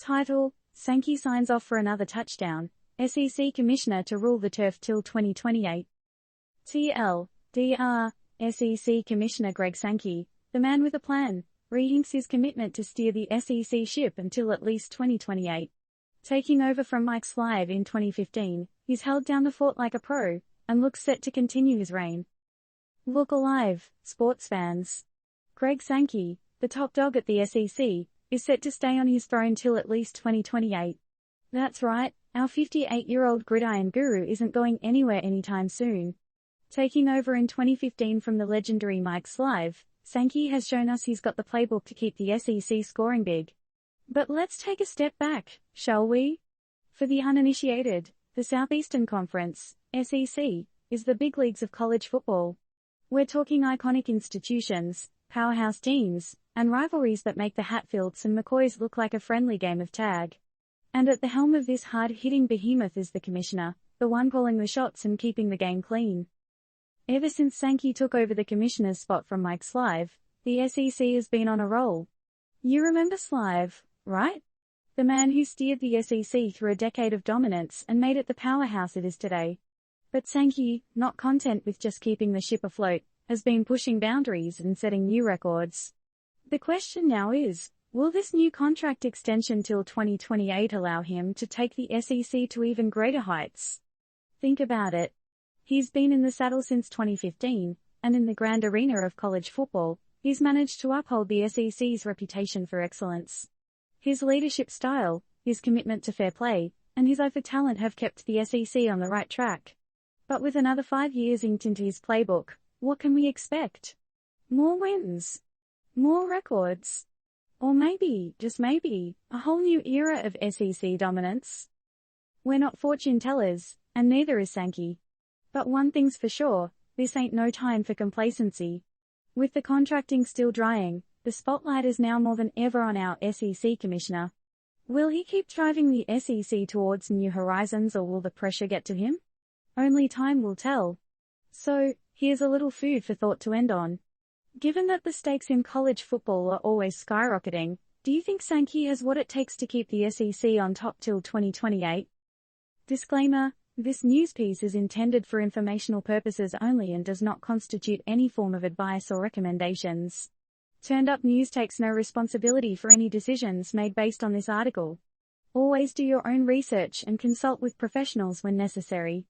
Title: Sankey signs off for another touchdown, SEC Commissioner to rule the turf till 2028. TL:, SEC Commissioner Greg Sankey, the man with a plan, rehints his commitment to steer the SEC ship until at least 2028. Taking over from Mike Slive in 2015, he's held down the fort like a pro, and looks set to continue his reign. Look alive, sports fans. Greg Sankey, the top dog at the SEC, is set to stay on his throne till at least 2028. That's right, our 58-year-old gridiron guru isn't going anywhere anytime soon. Taking over in 2015 from the legendary Mike Slive, Sankey has shown us he's got the playbook to keep the SEC scoring big. But let's take a step back, shall we? For the uninitiated, the Southeastern Conference, SEC, is the big leagues of college football. We're talking iconic institutions, powerhouse teams, and rivalries that make the Hatfields and McCoys look like a friendly game of tag. And at the helm of this hard-hitting behemoth is the commissioner, the one calling the shots and keeping the game clean. Ever since Sankey took over the commissioner's spot from Mike Slive, the SEC has been on a roll. You remember Slive, right? The man who steered the SEC through a decade of dominance and made it the powerhouse it is today. But Sankey, not content with just keeping the ship afloat, has been pushing boundaries and setting new records. The question now is, will this new contract extension till 2028 allow him to take the SEC to even greater heights? Think about it. He's been in the saddle since 2015, and in the grand arena of college football, he's managed to uphold the SEC's reputation for excellence. His leadership style, his commitment to fair play, and his eye for talent have kept the SEC on the right track. But with another 5 years inked into his playbook, what can we expect? More wins? More records? Or maybe, just maybe, a whole new era of SEC dominance? We're not fortune tellers, and neither is Sankey. But one thing's for sure, this ain't no time for complacency. With the contracting still drying, the spotlight is now more than ever on our SEC commissioner. Will he keep driving the SEC towards new horizons, or will the pressure get to him? Only time will tell. So, here's a little food for thought to end on. Given that the stakes in college football are always skyrocketing, do you think Sankey has what it takes to keep the SEC on top till 2028? Disclaimer: this news piece is intended for informational purposes only and does not constitute any form of advice or recommendations. Turned Up News takes no responsibility for any decisions made based on this article. Always do your own research and consult with professionals when necessary.